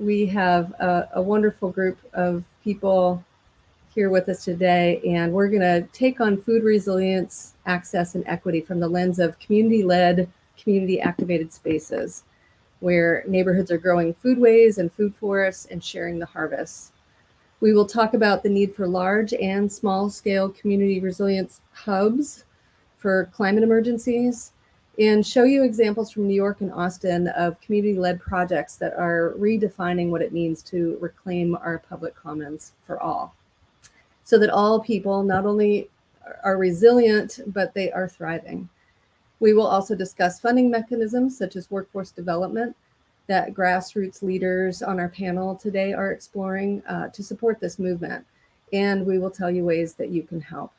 we have a wonderful group of people here with us today, and we're going to take on food resilience, access, and equity from the lens of community-led, community-activated spaces, where neighborhoods are growing foodways and food forests and sharing the harvests. We will talk about the need for large and small-scale community resilience hubs for climate emergencies, and show you examples from New York and Austin of community-led projects that are redefining what it means to reclaim our public commons for all, so that all people not only are resilient, but they are thriving. We will also discuss funding mechanisms such as workforce development that grassroots leaders on our panel today are exploring to support this movement. And we will tell you ways that you can help.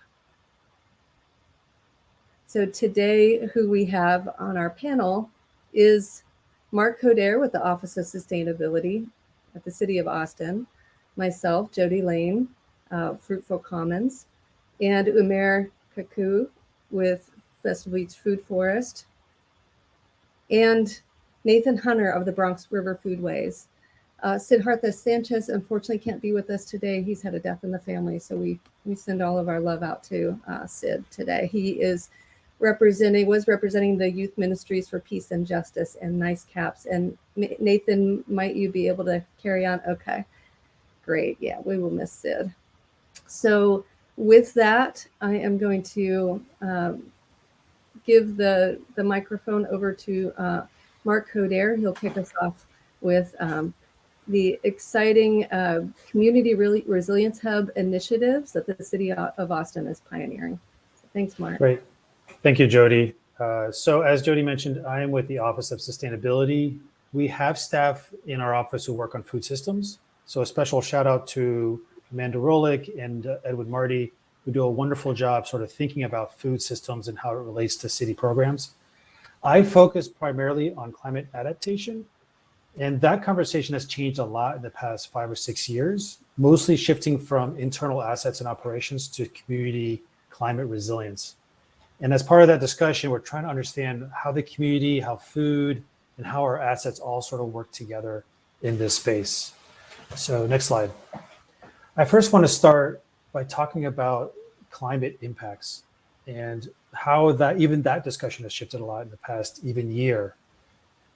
So today, who we have on our panel is Mark Coder with the Office of Sustainability at the City of Austin, myself, Jody Lane, Fruitful Commons, and Umair Kaku with Festival Beach Food Forest, and Nathan Hunter of the Bronx River Foodways. Siddhartha Sanchez unfortunately can't be with us today. He's had a death in the family, so we send all of our love out to Sid today. He was representing the Youth Ministries for Peace and Justice and Nice Caps. And Nathan, might you be able to carry on? Okay, great. Yeah, we will miss Sid. So with that, I am going to give the microphone over to Mark Coder. He'll kick us off with the exciting Community Resilience Hub initiatives that the City of Austin is pioneering. So thanks, Mark. Great. Thank you, Jody. So as Jody mentioned, I am with the Office of Sustainability. We have staff in our office who work on food systems. So a special shout out to Amanda Rolick and Edward Marty, who do a wonderful job sort of thinking about food systems and how it relates to city programs. I focus primarily on climate adaptation, and that conversation has changed a lot in the past 5 or 6 years, mostly shifting from internal assets and operations to community climate resilience. And as part of that discussion, we're trying to understand how the community, how food, and how our assets all sort of work together in this space. So next slide. I first want to start by talking about climate impacts and how that discussion has shifted a lot in the past even year.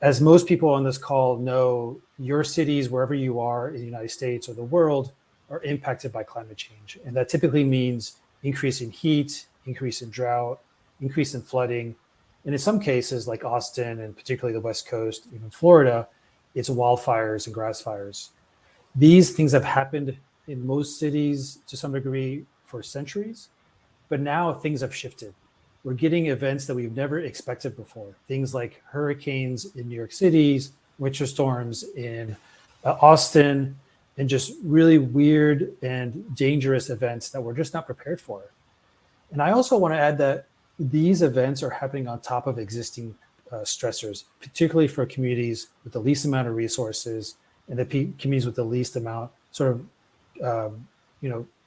As most people on this call know, your cities, wherever you are in the United States or the world, are impacted by climate change. And that typically means increase in heat, increase in drought, increase in flooding. And in some cases, like Austin and particularly the West Coast, even Florida, it's wildfires and grass fires. These things have happened in most cities to some degree for centuries, but now things have shifted. We're getting events that we've never expected before. Things like hurricanes in New York City, winter storms in Austin, and just really weird and dangerous events that we're just not prepared for. And I also want to add that these events are happening on top of existing stressors, particularly for communities with the least amount of resources and the communities with the least amount,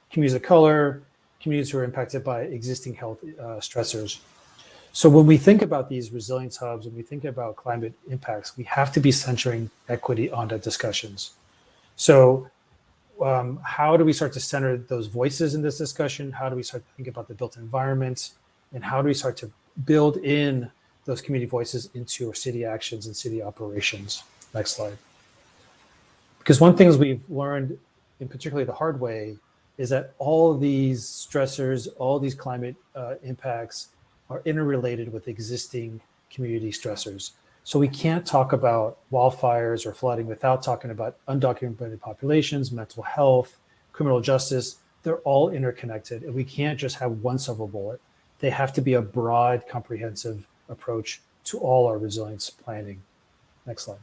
communities of color, communities who are impacted by existing health stressors. So when we think about these resilience hubs, when we think about climate impacts, we have to be centering equity on the discussions. So how do we start to center those voices in this discussion? How do we start to think about the built environment? And how do we start to build in those community voices into our city actions and city operations? Next slide. Because one thing we've learned, in particularly the hard way, is that all of these stressors, all these climate impacts are interrelated with existing community stressors. So we can't talk about wildfires or flooding without talking about undocumented populations, mental health, criminal justice. They're all interconnected, and we can't just have one silver bullet. They have to be a broad, comprehensive approach to all our resilience planning. Next slide.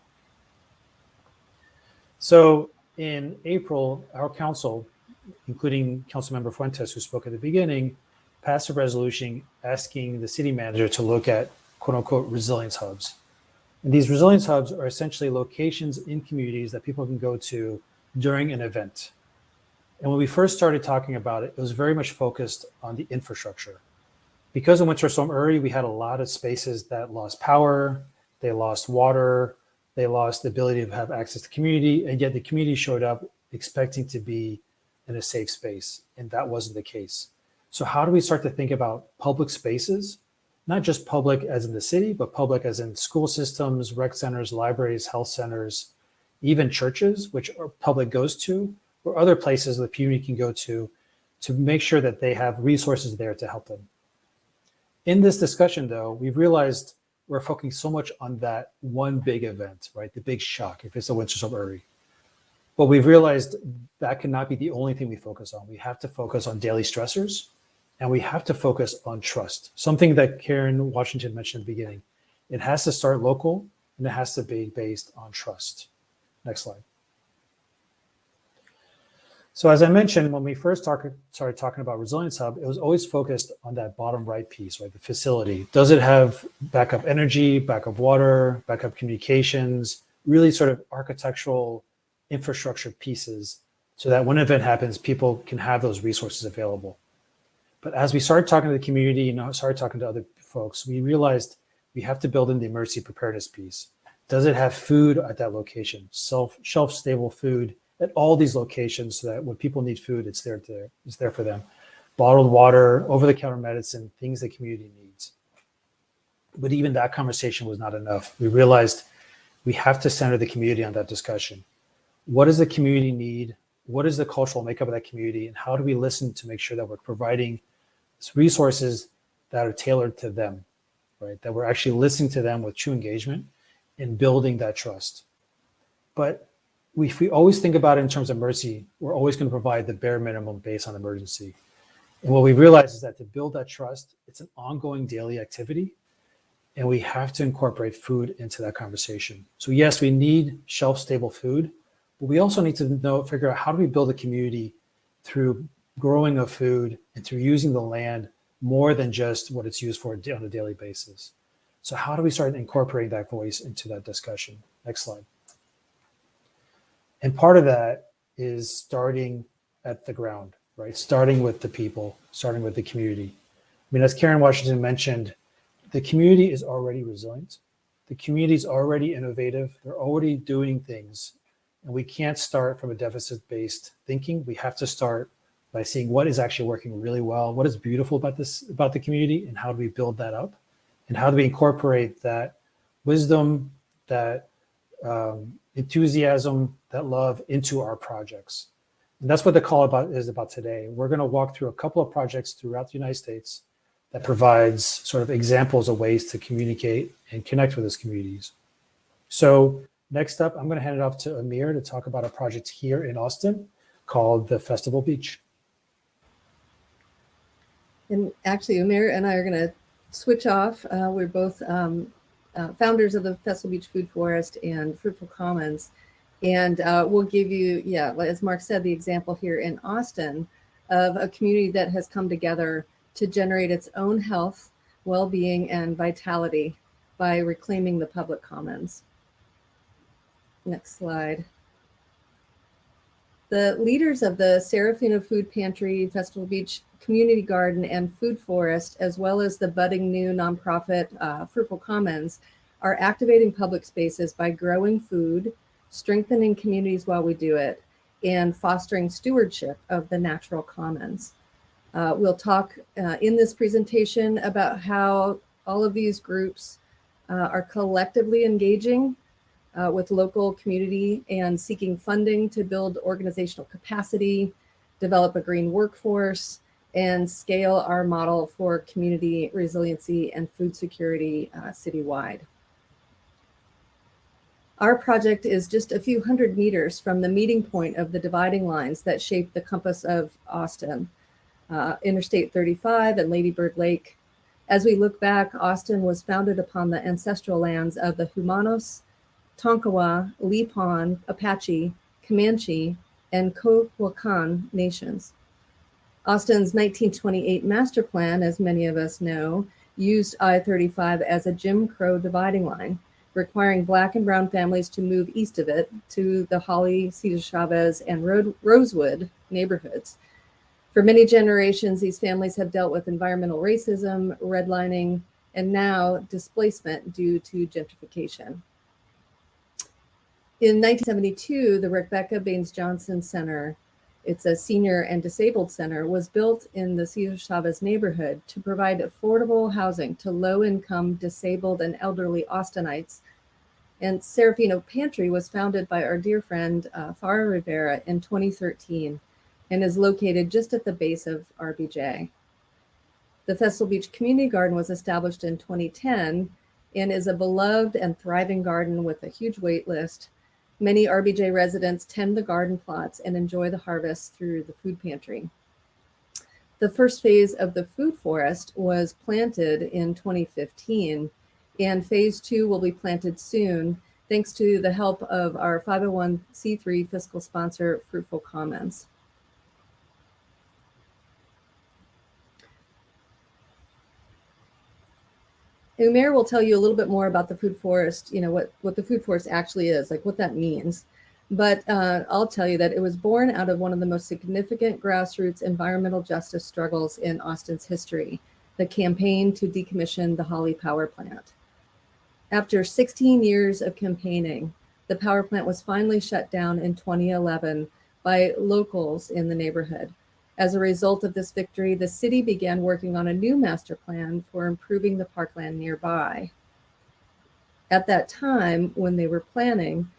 So in April, our council, including Councilmember Fuentes, who spoke at the beginning, passed a resolution asking the city manager to look at quote unquote resilience hubs. And these resilience hubs are essentially locations in communities that people can go to during an event. And when we first started talking about it, it was very much focused on the infrastructure. Because of Winter Storm Uri, we had a lot of spaces that lost power, they lost water, They lost the ability to have access to community, and yet the community showed up expecting to be in a safe space, and that wasn't the case. So how do we start to think about public spaces, not just public as in the city, but public as in school systems, rec centers, libraries, health centers, even churches, which our public goes to, or other places the community can go to make sure that they have resources there to help them. In this discussion, though, we've realized we're focusing so much on that one big event, right? The big shock, if it's the Winter Storm Uri. But we've realized that cannot be the only thing we focus on. We have to focus on daily stressors, and we have to focus on trust. Something that Karen Washington mentioned at the beginning. It has to start local, and it has to be based on trust. Next slide. So as I mentioned, when we first started talking about Resilience Hub, it was always focused on that bottom right piece, right? The facility. Does it have backup energy, backup water, backup communications, really sort of architectural infrastructure pieces so that when an event happens, people can have those resources available. But as we started talking to the community and started talking to other folks, we realized we have to build in the emergency preparedness piece. Does it have food at that location? Shelf-stable food at all these locations so that when people need food, it's there for them. Bottled water, over-the-counter medicine, things the community needs. But even that conversation was not enough. We realized we have to center the community on that discussion. What does the community need? What is the cultural makeup of that community? And how do we listen to make sure that we're providing resources that are tailored to them, right? That we're actually listening to them with true engagement and building that trust. But if we always think about it in terms of emergency, we're always going to provide the bare minimum based on emergency. And what we realize is that to build that trust, it's an ongoing daily activity, and we have to incorporate food into that conversation. So yes, we need shelf-stable food, but we also need to figure out how do we build a community through growing of food and through using the land more than just what it's used for on a daily basis. So how do we start incorporating that voice into that discussion? Next slide. And part of that is starting at the ground, right? Starting with the people, starting with the community. I mean, as Karen Washington mentioned, the community is already resilient. The community is already innovative. They're already doing things. And we can't start from a deficit-based thinking. We have to start by seeing what is actually working really well, what is beautiful about the community, and how do we build that up? And how do we incorporate that wisdom, that enthusiasm, that love into our projects? And that's what the call is about today. We're going to walk through a couple of projects throughout the United States that provides sort of examples of ways to communicate and connect with those communities. So next up, I'm going to hand it off to Amir to talk about a project here in Austin called the Festival Beach. And actually, Amir and I are going to switch off. We're both founders of the Festival Beach Food Forest and Fruitful Commons. And we'll give you, as Mark said, the example here in Austin of a community that has come together to generate its own health, well-being, and vitality by reclaiming the public commons. Next slide. The leaders of the Serafino Food Pantry, Festival Beach Community Garden, and Food Forest, as well as the budding new nonprofit Fruitful Commons, are activating public spaces by growing food, strengthening communities while we do it, and fostering stewardship of the natural commons. We'll talk in this presentation about how all of these groups are collectively engaging with local community and seeking funding to build organizational capacity, develop a green workforce, and scale our model for community resiliency and food security citywide. Our project is just a few hundred meters from the meeting point of the dividing lines that shape the compass of Austin, Interstate 35 and Lady Bird Lake. As we look back, Austin was founded upon the ancestral lands of the Humanos, Tonkawa, Lipan, Apache, Comanche, and Cohilcan nations. Austin's 1928 master plan, as many of us know, used I-35 as a Jim Crow dividing line, requiring Black and brown families to move east of it to the Holly, Cesar Chavez, and Rosewood neighborhoods. For many generations, these families have dealt with environmental racism, redlining, and now displacement due to gentrification. In 1972, the Rebecca Baines Johnson Center, it's a senior and disabled center, was built in the Cesar Chavez neighborhood to provide affordable housing to low-income, disabled, and elderly Austinites. And Serafino Pantry was founded by our dear friend Farah Rivera in 2013 and is located just at the base of RBJ. The Festival Beach Community Garden was established in 2010 and is a beloved and thriving garden with a huge wait list. Many RBJ residents tend the garden plots and enjoy the harvest through the food pantry. The first phase of the food forest was planted in 2015, and phase 2 will be planted soon, thanks to the help of our 501c3 fiscal sponsor, Fruitful Commons. Umair will tell you a little bit more about the food forest, what the food forest actually is, like what that means. But I'll tell you that it was born out of one of the most significant grassroots environmental justice struggles in Austin's history, the campaign to decommission the Holly power plant. After 16 years of campaigning, the power plant was finally shut down in 2011 by locals in the neighborhood. As a result of this victory, the city began working on a new master plan for improving the parkland nearby. At that time, when they were planning,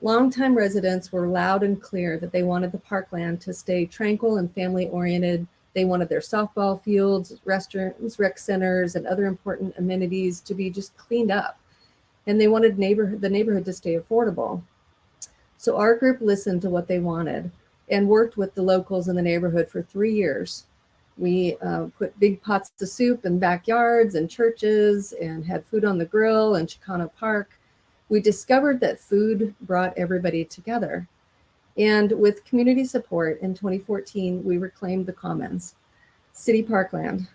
longtime residents were loud and clear that they wanted the parkland to stay tranquil and family-oriented. They wanted their softball fields, restaurants, rec centers, and other important amenities to be just cleaned up. And they wanted the neighborhood to stay affordable. So our group listened to what they wanted and worked with the locals in the neighborhood for 3 years. We put big pots of soup in backyards and churches and had food on the grill in Chicano Park. We discovered that food brought everybody together. And with community support in 2014, we reclaimed the Commons, city parkland,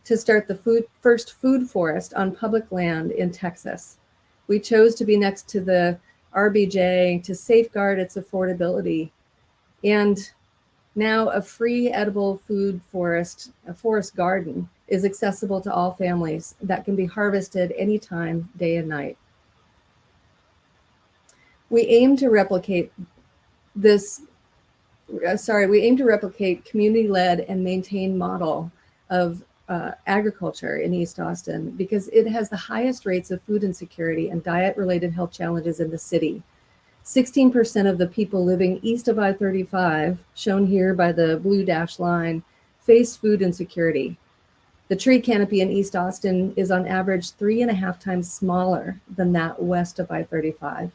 to start the first food forest on public land in Texas. We chose to be next to the RBJ to safeguard its affordability. And now a free edible food forest, a forest garden, is accessible to all families that can be harvested anytime, day and night. We aim to replicate community-led and maintained model of agriculture in East Austin because it has the highest rates of food insecurity and diet-related health challenges in the city. 16% of the people living east of I-35, shown here by the blue dashed line, face food insecurity. The tree canopy in East Austin is on average 3.5 times smaller than that west of I-35.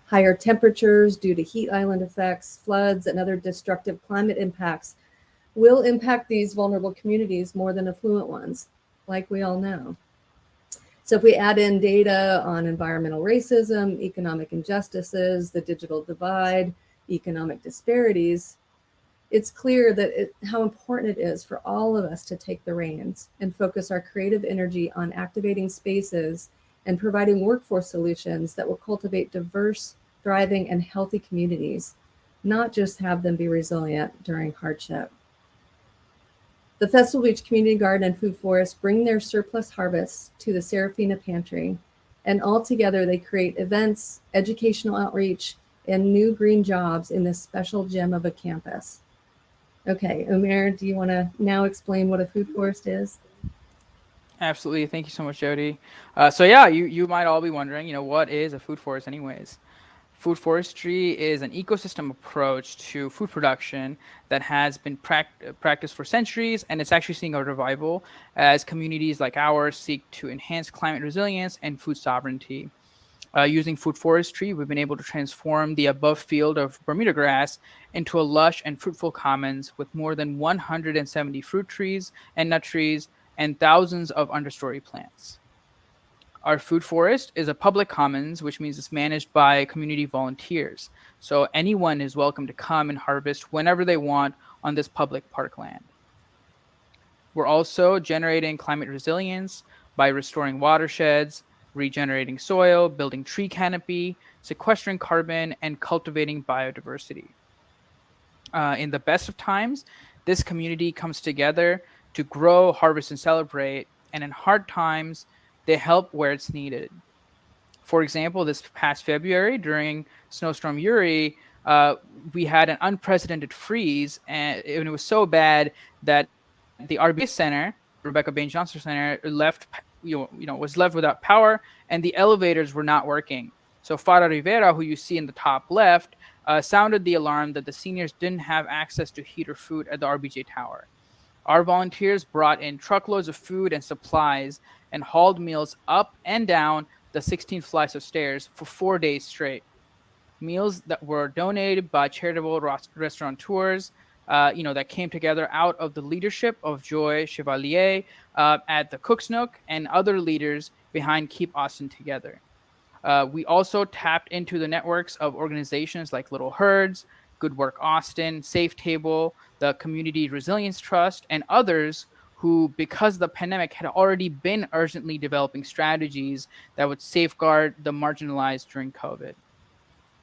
Higher temperatures due to heat island effects, floods, and other destructive climate impacts will impact these vulnerable communities more than affluent ones, like we all know. So if we add in data on environmental racism, economic injustices, the digital divide, economic disparities, it's clear that how important it is for all of us to take the reins and focus our creative energy on activating spaces and providing workforce solutions that will cultivate diverse, thriving, and healthy communities, not just have them be resilient during hardship. The Festival Beach Community Garden and Food Forest bring their surplus harvests to the Serafina Pantry, and all together they create events, educational outreach, and new green jobs in this special gem of a campus. Okay, Umair, do you want to now explain what a food forest is? Absolutely. Thank you so much, Jody. So yeah, you might all be wondering, what is a food forest anyways? Food forestry is an ecosystem approach to food production that has been practiced for centuries, and it's actually seeing a revival as communities like ours seek to enhance climate resilience and food sovereignty. Using food forestry, we've been able to transform the above field of Bermuda grass into a lush and fruitful commons with more than 170 fruit trees and nut trees and thousands of understory plants. Our food forest is a public commons, which means it's managed by community volunteers. So anyone is welcome to come and harvest whenever they want on this public parkland. We're also generating climate resilience by restoring watersheds, regenerating soil, building tree canopy, sequestering carbon, and cultivating biodiversity. In the best of times, this community comes together to grow, harvest, and celebrate. And in hard times, they help where it's needed. For example, this past February during Snowstorm Uri, we had an unprecedented freeze, and it was so bad that the RBA Center, Rebecca Baines Johnson Center, was left without power, and the elevators were not working. So Farah Rivera, who you see in the top left, sounded the alarm that the seniors didn't have access to heat or food at the RBJ Tower. Our volunteers brought in truckloads of food and supplies and hauled meals up and down the 16 flights of stairs for 4 days straight. Meals that were donated by charitable restaurateurs, that came together out of the leadership of Joy Chevalier at the Cook's Nook and other leaders behind Keep Austin Together. We also tapped into the networks of organizations like Little Herds, Good Work Austin, Safe Table, the Community Resilience Trust, and others who, because the pandemic, had already been urgently developing strategies that would safeguard the marginalized during COVID.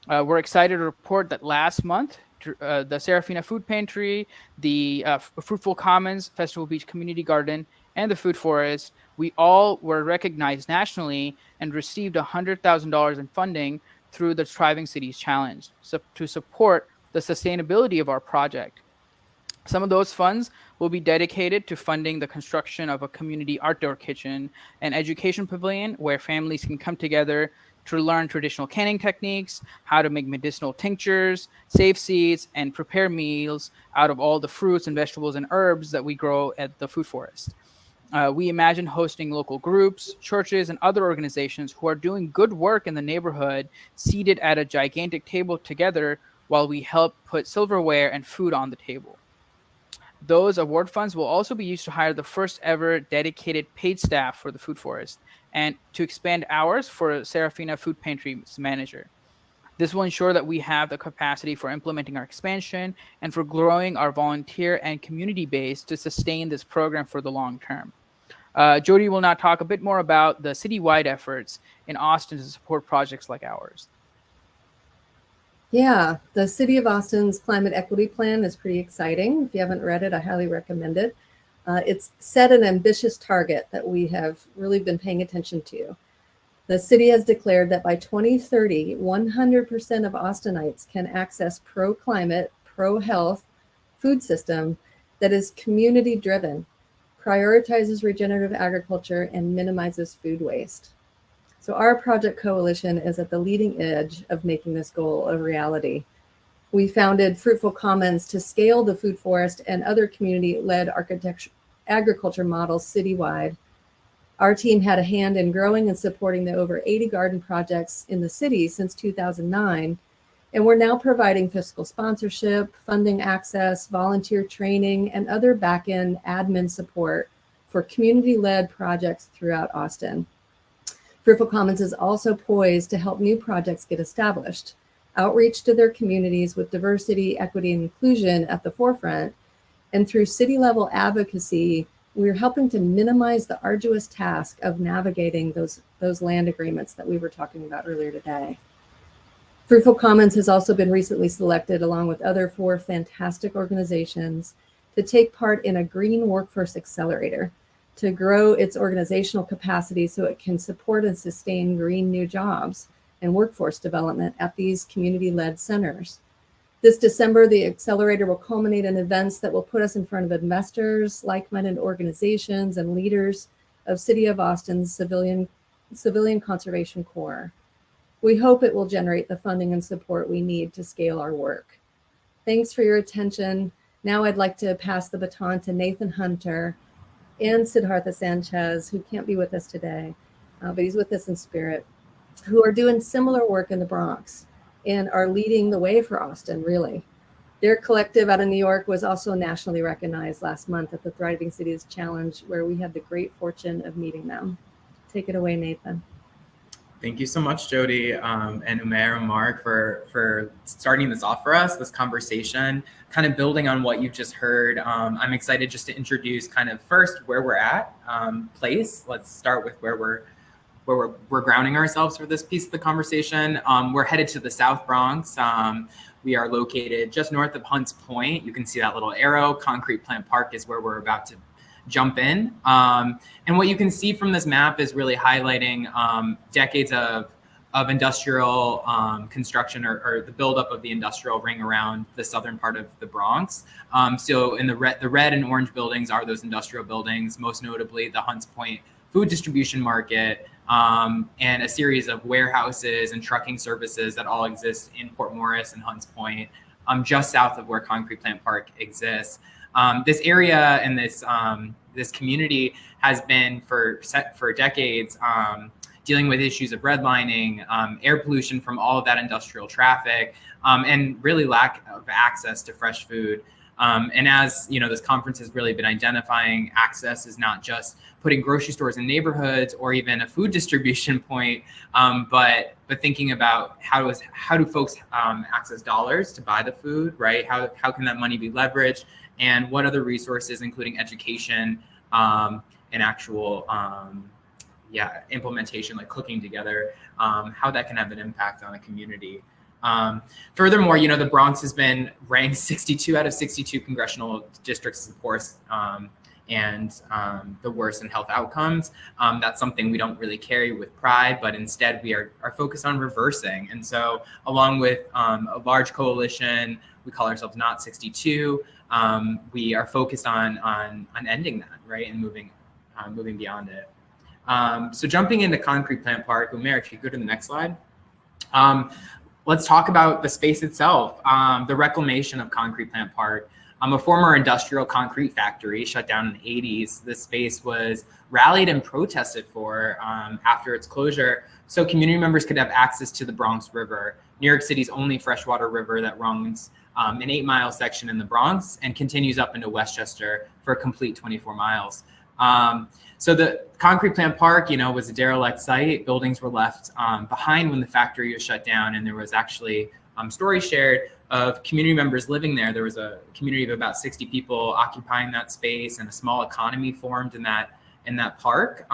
We're excited to report that last month, the Serafina Food Pantry, the Fruitful Commons, Festival Beach Community Garden, and the Food Forest, we all were recognized nationally and received $100,000 in funding through the Thriving Cities Challenge to support the sustainability of our project. Some of those funds will be dedicated to funding the construction of a community outdoor kitchen, an education pavilion where families can come together to learn traditional canning techniques, how to make medicinal tinctures, save seeds, and prepare meals out of all the fruits and vegetables and herbs that we grow at the Food Forest. We imagine hosting local groups, churches, and other organizations who are doing good work in the neighborhood seated at a gigantic table together while we help put silverware and food on the table. Those award funds will also be used to hire the first ever dedicated paid staff for the Food Forest and to expand hours for Serafina Food Pantry's manager. This will ensure that we have the capacity for implementing our expansion and for growing our volunteer and community base to sustain this program for the long term. Jody will now talk a bit more about the citywide efforts in Austin to support projects like ours. Yeah, the City of Austin's Climate Equity Plan is pretty exciting. If you haven't read it, I highly recommend it. It's set an ambitious target that we have really been paying attention to. The city has declared that by 2030, 100% of Austinites can access pro-climate, pro-health food system that is community-driven, prioritizes regenerative agriculture, and minimizes food waste. So our project coalition is at the leading edge of making this goal a reality. We founded Fruitful Commons to scale the Food Forest and other community-led agriculture models citywide. Our team had a hand in growing and supporting the over 80 garden projects in the city since 2009, and we're now providing fiscal sponsorship, funding access, volunteer training, and other back-end admin support for community-led projects throughout Austin. Fruitful Commons is also poised to help new projects get established, outreach to their communities with diversity, equity, and inclusion at the forefront, and through city-level advocacy, we're helping to minimize the arduous task of navigating those land agreements that we were talking about earlier today. Fruitful Commons has also been recently selected, along with other 4 fantastic organizations, to take part in a Green Workforce Accelerator to grow its organizational capacity so it can support and sustain green new jobs and workforce development at these community-led centers. This December, the accelerator will culminate in events that will put us in front of investors, like-minded organizations, and leaders of City of Austin's Civilian Conservation Corps. We hope it will generate the funding and support we need to scale our work. Thanks for your attention. Now I'd like to pass the baton to Nathan Hunter and Siddhartha Sanchez, who can't be with us today, but he's with us in spirit, who are doing similar work in the Bronx and are leading the way for Austin, really. Their collective out of New York was also nationally recognized last month at the Thriving Cities Challenge, where we had the great fortune of meeting them. Take it away, Nathan. Thank you so much, Jody, and Umair and Mark for starting this off for us, this conversation, kind of building on what you've just heard. I'm excited just to introduce kind of first where we're at, place. Let's start with where we're grounding ourselves for this piece of the conversation. We're headed to the South Bronx. We are located just north of Hunts Point. You can see that little arrow. Concrete Plant Park is where we're about to jump in. And what you can see from this map is really highlighting decades of of industrial construction or the buildup of the industrial ring around the southern part of the Bronx. So in the red and orange buildings are those industrial buildings, most notably the Hunts Point food distribution market, and a series of warehouses and trucking services that all exist in Port Morris and Hunts Point, just south of where Concrete Plant Park exists. This area and this community has been for decades dealing with issues of redlining, air pollution from all of that industrial traffic, and really lack of access to fresh food. And as you know, this conference has really been identifying access is not just putting grocery stores in neighborhoods or even a food distribution point, but thinking about how do folks access dollars to buy the food, right? How can that money be leveraged, and what other resources, including education and actual implementation, like cooking together, how that can have an impact on a community. Furthermore, you know, the Bronx has been ranked 62 out of 62 congressional districts, of course, and the worst in health outcomes. That's something we don't really carry with pride, but instead we are focused on reversing. And so along with a large coalition, we call ourselves Not 62, we are focused on ending that, right, and moving beyond it. So jumping into Concrete Plant Park, Umair, if you go to the next slide. Let's talk about the space itself. The reclamation of Concrete Plant Park. A former industrial concrete factory shut down in the 80s. This space was rallied and protested for after its closure, so community members could have access to the Bronx River, New York City's only freshwater river that runs an 8-mile section in the Bronx and continues up into Westchester for a complete 24 miles. So the Concrete Plant Park, you know, was a derelict site. Buildings were left behind when the factory was shut down, and there was actually stories shared of community members living there. There was a community of about 60 people occupying that space, and a small economy formed in that park,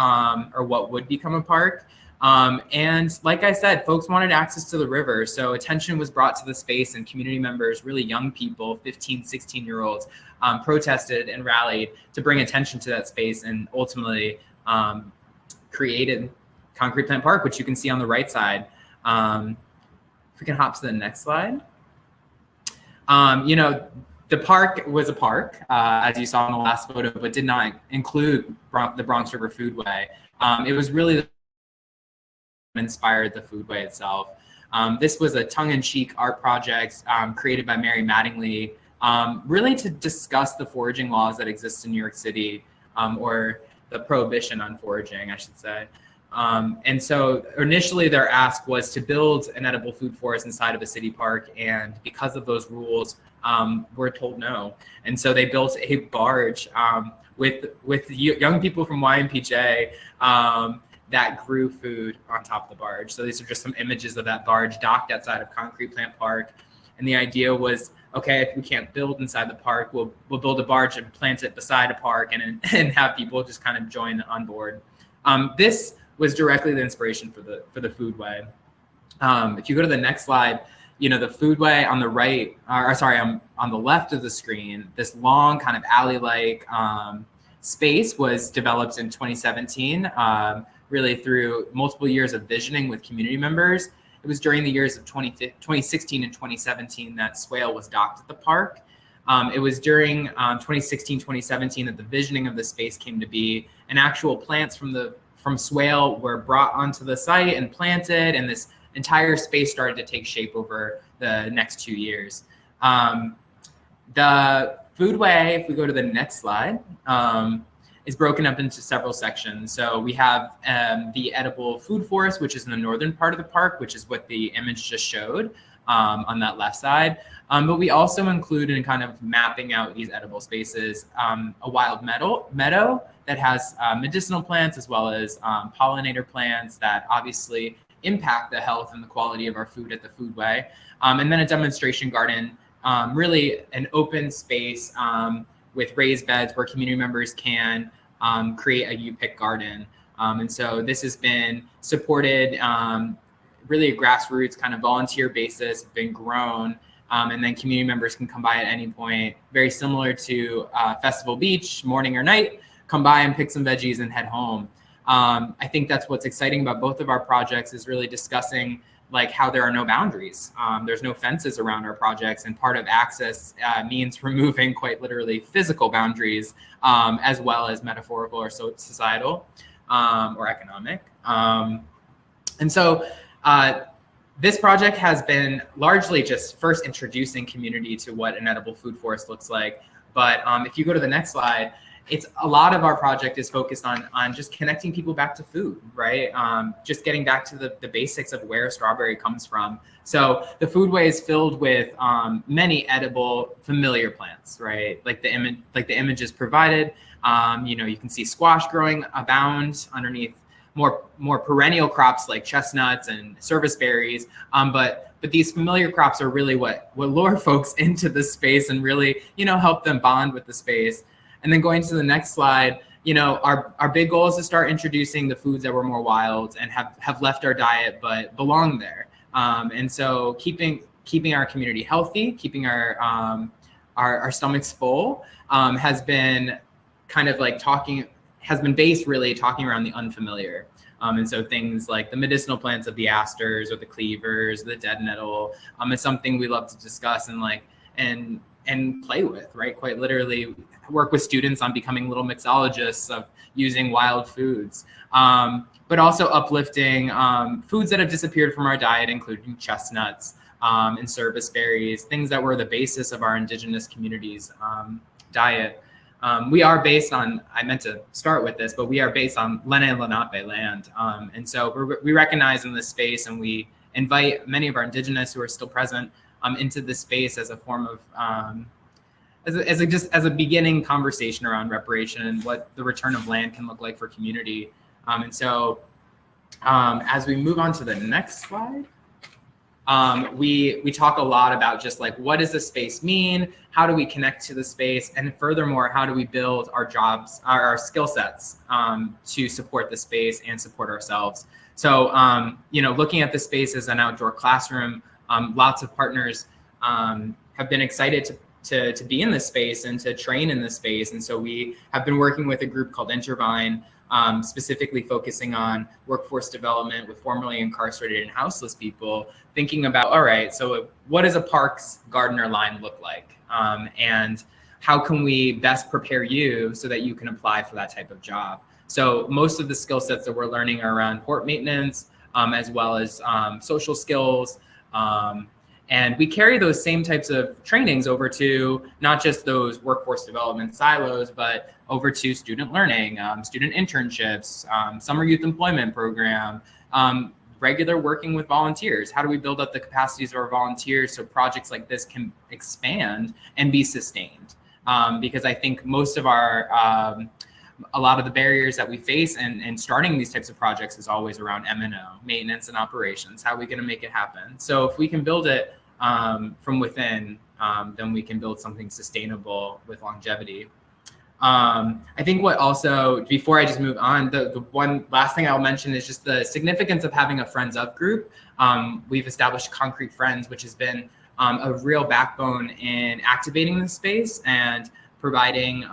or what would become a park. And like I said, folks wanted access to the river, so attention was brought to the space, and community members, really young people, 15, 16-year-olds, protested and rallied to bring attention to that space, and ultimately created Concrete Plant Park, which you can see on the right side. If we can hop to the next slide. You know, the park was a park, as you saw in the last photo, but did not include the Bronx River Foodway. It was really inspired the Foodway itself. This was a tongue-in-cheek art project created by Mary Mattingly, really to discuss the foraging laws that exist in New York City, or the prohibition on foraging, I should say. And so initially their ask was to build an edible food forest inside of a city park, and because of those rules, we're told no. And so they built a barge with young people from YMPJ that grew food on top of the barge. So these are just some images of that barge docked outside of Concrete Plant Park. And the idea was, okay, if we can't build inside the park, we'll build a barge and plant it beside a park, and have people just kind of join on board. This was directly the inspiration for the Foodway. If you go to the next slide, you know, the Foodway on the right, on the left of the screen, this long kind of alley-like space was developed in 2017, really through multiple years of visioning with community members. It was during the years of 2016 and 2017 that swale was docked at the park. It was during 2016, 2017 that the visioning of the space came to be, and actual plants from swale were brought onto the site and planted, and this entire space started to take shape over the next 2 years. The Foodway, if we go to the next slide, is broken up into several sections. So we have the edible food forest, which is in the northern part of the park, which is what the image just showed on that left side. But we also include, in kind of mapping out these edible spaces, a wild meadow that has medicinal plants as well as pollinator plants that obviously impact the health and the quality of our food at the Foodway. And then a demonstration garden, really an open space with raised beds where community members can create a U-pick garden. And so this has been supported, really a grassroots kind of volunteer basis, been grown, and then community members can come by at any point, very similar to Festival Beach, morning or night, come by and pick some veggies and head home. I think that's what's exciting about both of our projects, is really discussing like how there are no boundaries. There's no fences around our projects, and part of access means removing quite literally physical boundaries, as well as metaphorical or societal or economic. And so this project has been largely just first introducing community to what an edible food forest looks like. But if you go to the next slide, it's a lot of our project is focused on just connecting people back to food, right? Just getting back to the basics of where strawberry comes from. So the foodway is filled with many edible familiar plants, right? Like the images provided. You can see squash growing abound underneath more perennial crops like chestnuts and service berries. But these familiar crops are really what lure folks into the space and really, help them bond with the space. And then going to the next slide, our big goal is to start introducing the foods that were more wild and have left our diet but belong there. And so keeping our community healthy, keeping our stomachs full, has been kind of like based really talking around the unfamiliar. And so things like the medicinal plants of the asters or the cleavers, the dead nettle, is something we love to discuss and play with, right? Quite literally work with students on becoming little mixologists of using wild foods, but also uplifting foods that have disappeared from our diet, including chestnuts and service berries, things that were the basis of our indigenous communities' diet. We are based on, I meant to start with this, but we are based on Lene Lenape land. And so we recognize in this space, and we invite many of our indigenous who are still present into this space as a form of, as a beginning conversation around reparation and what the return of land can look like for community. And so as we move on to the next slide, we talk a lot about just like, what does the space mean? How do we connect to the space? And furthermore, how do we build our jobs, our skill sets to support the space and support ourselves? So, looking at the space as an outdoor classroom, lots of partners have been excited to be in this space and to train in this space. And so we have been working with a group called Intervine, specifically focusing on workforce development with formerly incarcerated and houseless people, thinking about, all right, so what does a parks gardener line look like? And how can we best prepare you so that you can apply for that type of job? So most of the skill sets that we're learning are around port maintenance, as well as social skills. And we carry those same types of trainings over to not just those workforce development silos, but over to student learning, student internships, summer youth employment program, regular working with volunteers. How do we build up the capacities of our volunteers so projects like this can expand and be sustained? Because I think most of a lot of the barriers that we face in starting these types of projects is always around M&O, maintenance and operations. How are we going to make it happen? So if we can build it from within, then we can build something sustainable with longevity. I think what also, before I just move on, the one last thing I'll mention is just the significance of having a Friends Of group. We've established Concrete Friends, which has been a real backbone in activating this space and providing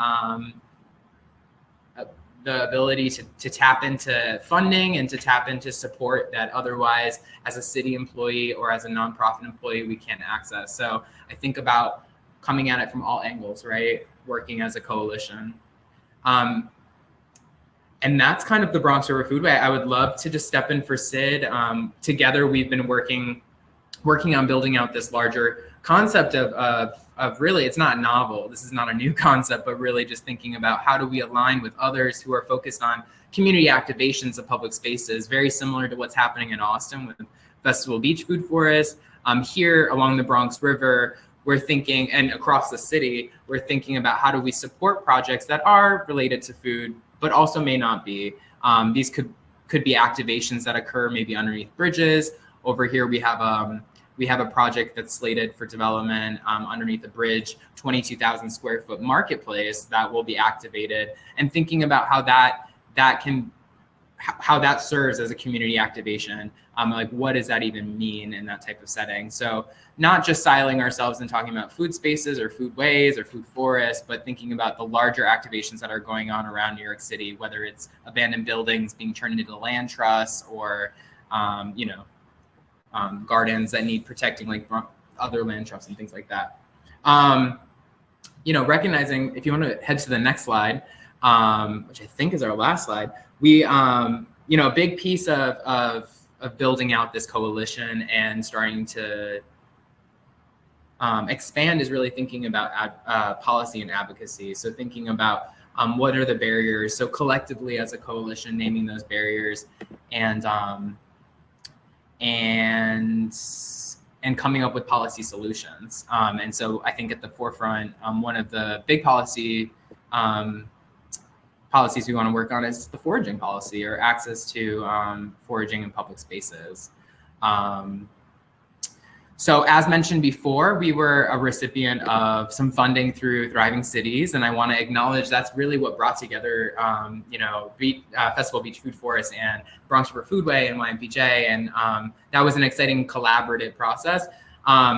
the ability to tap into funding and to tap into support that otherwise as a city employee or as a nonprofit employee we can't access. So I think about coming at it from all angles, right? Working as a coalition. And that's kind of the Bronx River Foodway. I would love to just step in for Sid. Together we've been working on building out this larger concept of really, it's not novel. This is not a new concept, but really just thinking about how do we align with others who are focused on community activations of public spaces, very similar to what's happening in Austin with Festival Beach Food Forest. Here along the Bronx River, we're thinking, and across the city, we're thinking about how do we support projects that are related to food, but also may not be. These could be activations that occur maybe underneath bridges. Over here, we have a project that's slated for development underneath a bridge, 22,000 square foot marketplace that will be activated, and thinking about how that can how that serves as a community activation. Like, what does that even mean in that type of setting? So not just siloing ourselves and talking about food spaces or foodways or food forests, but thinking about the larger activations that are going on around New York City, whether it's abandoned buildings being turned into land trusts or, gardens that need protecting, like other land trusts and things like that. Recognizing, if you want to head to the next slide, which I think is our last slide, we, a big piece of building out this coalition and starting to expand is really thinking about policy and advocacy. So thinking about what are the barriers. So collectively as a coalition, naming those barriers and coming up with policy solutions. And so I think at the forefront, one of the big policies we want to work on is the foraging policy, or access to foraging in public spaces. So as mentioned before, we were a recipient of some funding through Thriving Cities, and I want to acknowledge that's really what brought together, Festival Beach Food Forest and Bronx River Foodway and YMPJ, and that was an exciting collaborative process.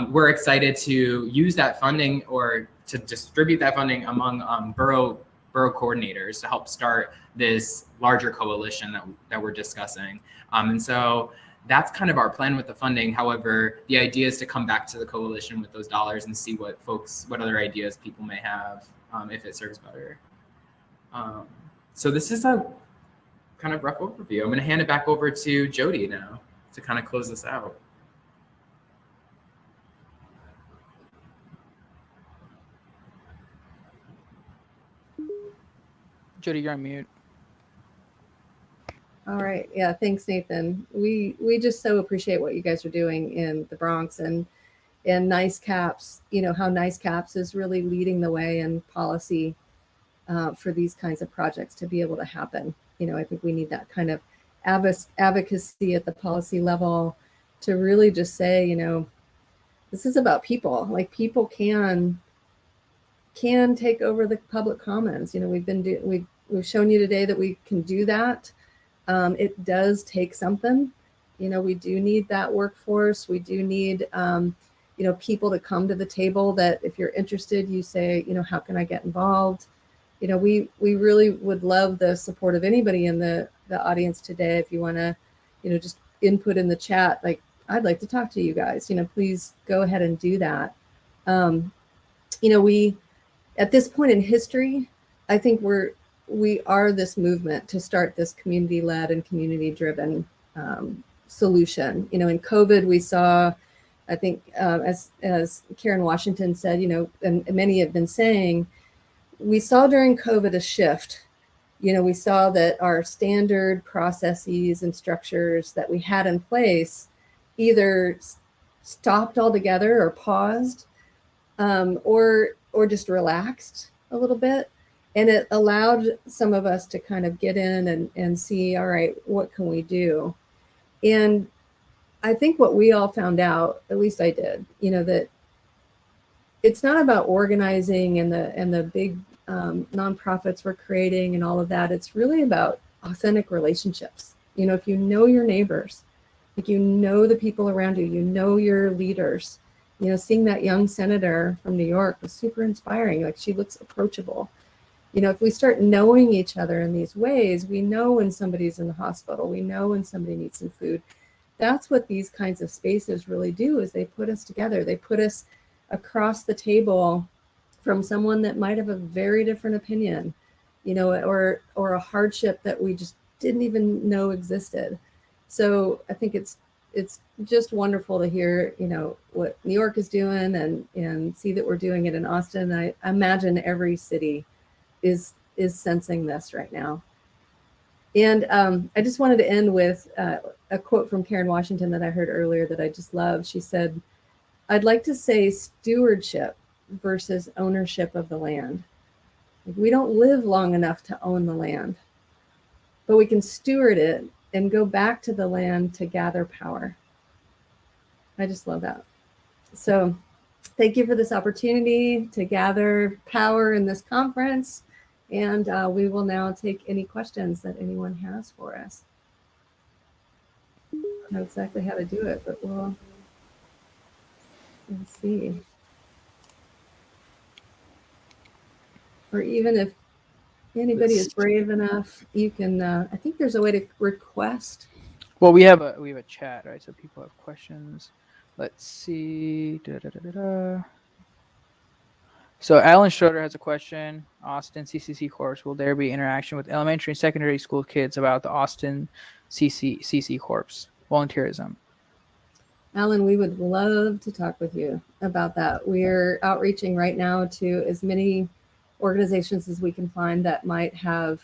We're excited to use that funding, or to distribute that funding among borough coordinators to help start this larger coalition that we're discussing. And so that's kind of our plan with the funding. However, the idea is to come back to the coalition with those dollars and see what other ideas people may have, if it serves better. So this is a kind of rough overview. I'm going to hand it back over to Jody now to kind of close this out. Jody, you're on mute. All right. Yeah. Thanks, Nathan. We just so appreciate what you guys are doing in the Bronx, and Nice Caps, how Nice Caps is really leading the way in policy for these kinds of projects to be able to happen. I think we need that kind of advocacy at the policy level to really just say, this is about people. Like, people can take over the public commons. We've shown you today that we can do that. It does take something. We do need that workforce. We do need, people to come to the table, that if you're interested, you say, how can I get involved? We really would love the support of anybody in the audience today. If you want to, just input in the chat, like, I'd like to talk to you guys, please go ahead and do that. We, at this point in history, I think we are this movement to start this community-led and community-driven solution. In COVID, we saw, I think, as Karen Washington said, and many have been saying, we saw during COVID a shift. We saw that our standard processes and structures that we had in place either stopped altogether or paused, or just relaxed a little bit. And it allowed some of us to kind of get in and see, all right, what can we do? And I think what we all found out, at least I did, that it's not about organizing and the big nonprofits we're creating and all of that. It's really about authentic relationships. If you know your neighbors, like, the people around you, your leaders, seeing that young senator from New York was super inspiring. Like, she looks approachable. If we start knowing each other in these ways, we know when somebody's in the hospital, we know when somebody needs some food. That's what these kinds of spaces really do, is they put us together. They put us across the table from someone that might have a very different opinion, or a hardship that we just didn't even know existed. So I think it's just wonderful to hear, what New York is doing and see that we're doing it in Austin. I imagine every city is sensing this right now. And I just wanted to end with a quote from Karen Washington that I heard earlier that I just love. She said, "I'd like to say stewardship versus ownership of the land. We don't live long enough to own the land, but we can steward it and go back to the land to gather power." I just love that. So thank you for this opportunity to gather power in this conference. And we will now take any questions that anyone has for us. know exactly how to do it, but we'll see. Or even if anybody is brave enough, you can. I think there's a way to request. Well, we have a chat, right? So people have questions. Let's see. So Alan Schroeder has a question. Austin CCC course. Will there be interaction with elementary and secondary school kids about the Austin CC Corps volunteerism? Alan, we would love to talk with you about that. We're outreaching right now to as many organizations as we can find that might have,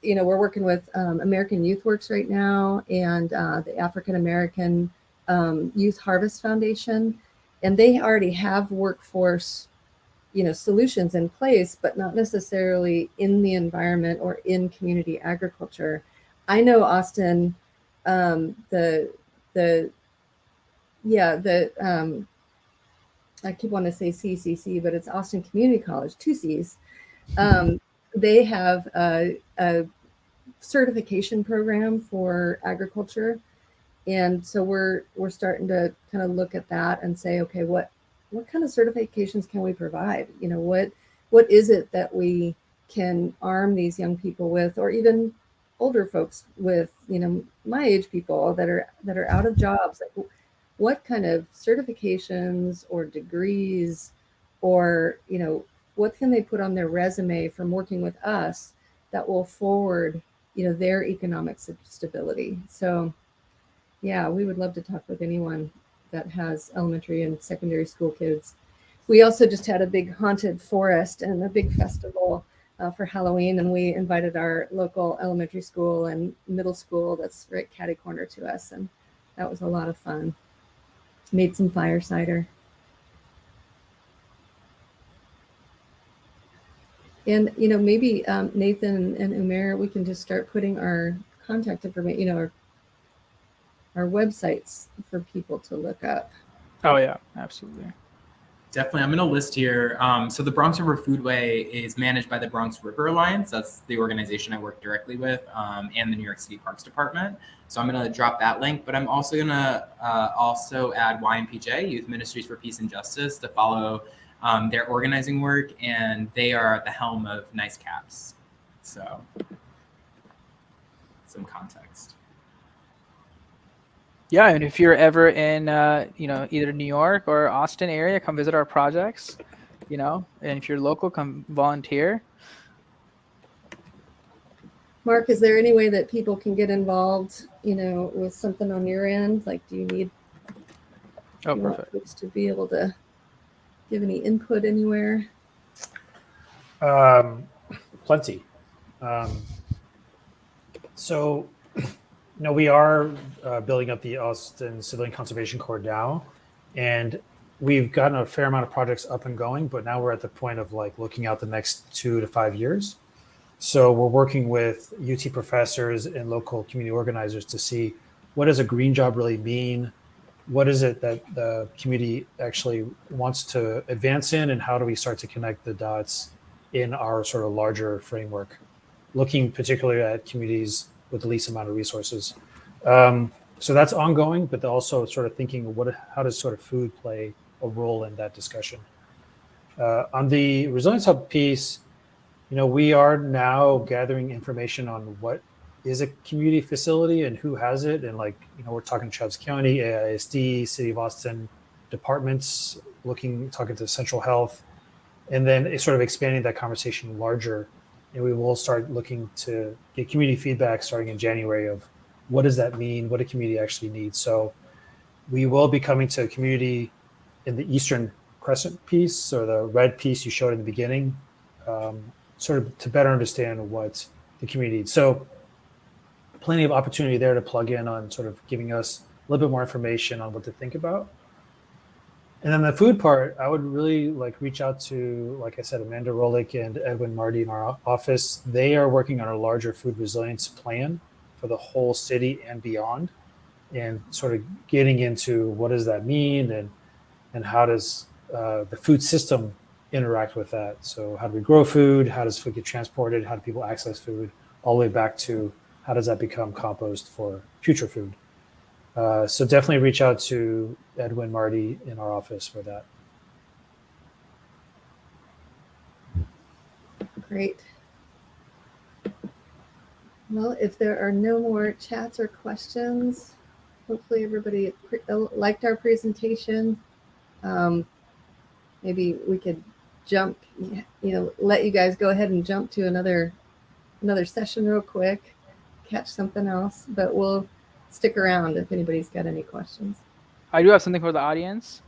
we're working with American Youth Works right now and the African American Youth Harvest Foundation, and they already have workforce, solutions in place, but not necessarily in the environment or in community agriculture. I know Austin, the I keep wanting to say CCC, but it's Austin Community College, 2Cs. They have a certification program for agriculture, and so we're starting to kind of look at that and say, okay, what kind of certifications can we provide? What is it that we can arm these young people with, or even older folks with, my age people that are out of jobs? Like, what kind of certifications or degrees, or what can they put on their resume from working with us that will forward their economic stability? So yeah, we would love to talk with anyone that has elementary and secondary school kids. We also just had a big haunted forest and a big festival for Halloween, and we invited our local elementary school and middle school that's right catty corner to us, and that was a lot of fun. Made some fire cider. And maybe Nathan and Umair, we can just start putting our contact information, our websites for people to look up. Oh yeah, absolutely. Definitely. I'm going to list here. So the Bronx River Foodway is managed by the Bronx River Alliance. That's the organization I work directly with, and the New York City Parks Department. So I'm going to drop that link, but I'm also going to also add YMPJ, Youth Ministries for Peace and Justice, to follow their organizing work, and they are at the helm of Nice Caps. So some context. Yeah, and if you're ever in, either New York or Austin area, come visit our projects, and if you're local, come volunteer. Mark, is there any way that people can get involved, with something on your end? Like, do you need Perfect. folks to be able to give any input anywhere? Plenty. So, we are building up the Austin Civilian Conservation Corps now, and we've gotten a fair amount of projects up and going, but now we're at the point of looking out the next 2 to 5 years. So we're working with UT professors and local community organizers to see what does a green job really mean? What is it that the community actually wants to advance in, and how do we start to connect the dots in our sort of larger framework, looking particularly at communities with the least amount of resources. So that's ongoing, but also sort of thinking how does sort of food play a role in that discussion? On the Resilience Hub piece, we are now gathering information on what is a community facility and who has it. And we're talking to Travis County, AISD, City of Austin departments, talking to Central Health, and then it's sort of expanding that conversation larger. And we will start looking to get community feedback starting in January of what does that mean? What do community actually needs? So we will be coming to a community in the Eastern Crescent piece, or the red piece you showed in the beginning, sort of to better understand what the community needs. So plenty of opportunity there to plug in on sort of giving us a little bit more information on what to think about. And then the food part, I would really reach out to, like I said, Amanda Rolick and Edwin Marty in our office. They are working on a larger food resilience plan for the whole city and beyond, and sort of getting into what does that mean, and how does the food system interact with that. So how do we grow food? How does food get transported? How do people access food? All the way back to how does that become compost for future food? So definitely reach out to Edwin, Marty in our office for that. Great. Well, if there are no more chats or questions, hopefully everybody liked our presentation. Maybe we could jump, let you guys go ahead and jump to another session real quick, catch something else, but we'll stick around if anybody's got any questions. I do have something for the audience.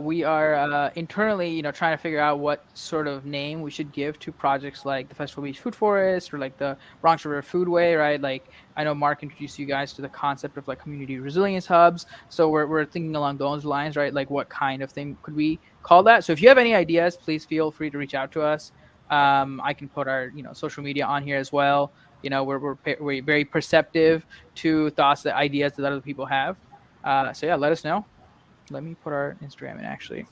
We are internally, trying to figure out what sort of name we should give to projects like the Festival Beach Food Forest or like the Bronx River Foodway, right? Like I know Mark introduced you guys to the concept of like community resilience hubs. So we're thinking along those lines, right? Like what kind of thing could we call that? So if you have any ideas, please feel free to reach out to us. I can put our, social media on here as well. We're very perceptive to thoughts, that ideas that other people have. So yeah, let us know. Let me put our Instagram in actually.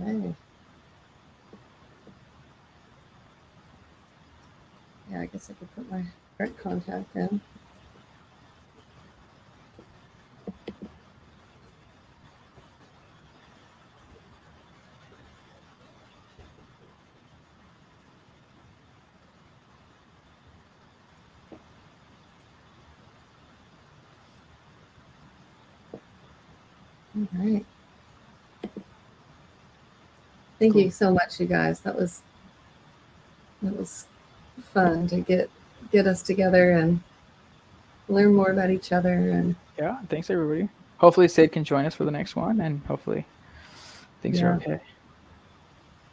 Okay. Yeah, I guess I could put my direct contact in. All right. Thank you so much, you guys. That was fun to get us together and learn more about each other. And yeah, thanks everybody. Hopefully Sid can join us for the next one, and hopefully things are okay.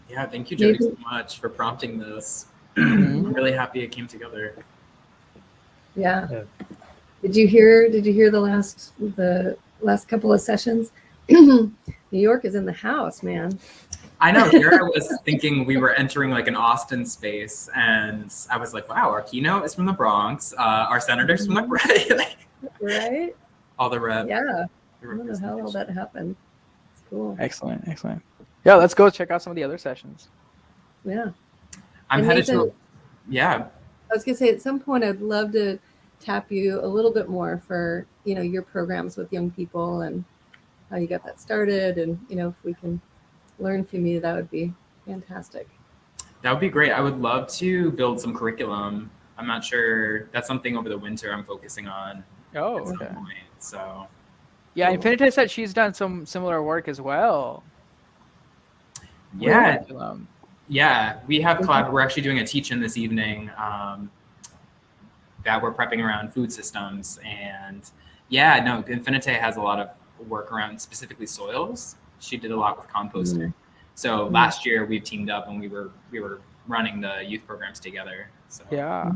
Yeah, thank you, Jody, so much for prompting this. I'm really happy it came together. Yeah. Did you hear the last couple of sessions? New York is in the house, man. I know. Here I was thinking we were entering like an Austin space, and I was like, "Wow, our keynote is from the Bronx. Our senator's from the right? All the rep. Yeah. I don't know how all that happened. It's cool. Excellent. Yeah, let's go check out some of the other sessions. Yeah. I'm headed to. Yeah. I was gonna say at some point I'd love to tap you a little bit more for your programs with young people and how you got that started, and if we can learn from you, that would be fantastic. That would be great. I would love to build some curriculum. I'm not sure. That's something over the winter I'm focusing on. Oh, okay. Point, so. Yeah, Infinita said she's done some similar work as well. Yeah. Yeah, we have collab. We're actually doing a teach-in this evening that we're prepping around food systems. And yeah, no, Infinite has a lot of work around specifically soils. She did a lot with composting. So last year we teamed up and we were running the youth programs together. So yeah,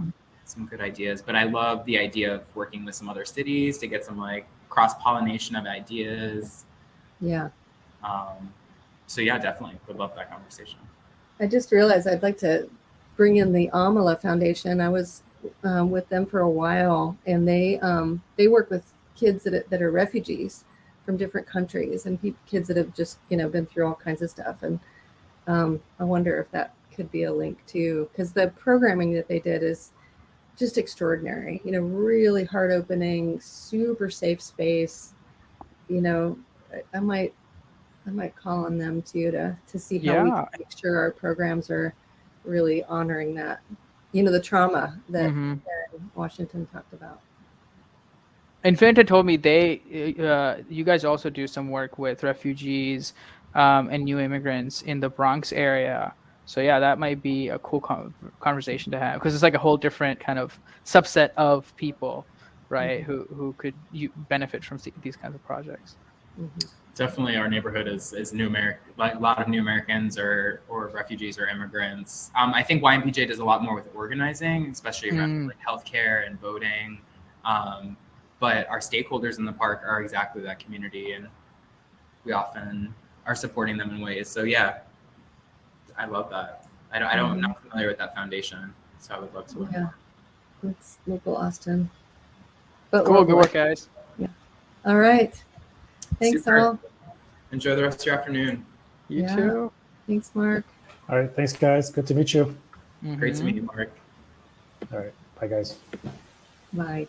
some good ideas. But I love the idea of working with some other cities to get some like cross-pollination of ideas. Yeah. So yeah, definitely would love that conversation. I just realized I'd like to bring in the Amela Foundation. I was with them for a while, and they work with kids that are refugees from different countries, and kids that have just been through all kinds of stuff. And I wonder if that could be a link too, because the programming that they did is just extraordinary. Really heart opening, super safe space. I might call on them too to see how we can make sure our programs are really honoring that, the trauma that Washington talked about. Infinita told me you guys also do some work with refugees and new immigrants in the Bronx area. So yeah, that might be a cool conversation to have, because it's like a whole different kind of subset of people, right? Who could benefit from these kinds of projects. Mhm. Definitely, our neighborhood is new American, like a lot of new Americans or refugees or immigrants. I think YMPJ does a lot more with organizing, especially around like healthcare and voting. But our stakeholders in the park are exactly that community, and we often are supporting them in ways. So yeah, I love that. I'm not familiar with that foundation, so I would love to learn more. It's local Austin. But Cool. Good worldwide. work, guys. All right. Thanks Super. all. Enjoy the rest of your afternoon. You Yeah. too. Thanks, Mark. All right. Thanks, guys. Good to meet you. Great to meet you, Mark. All right. Bye, guys. Bye.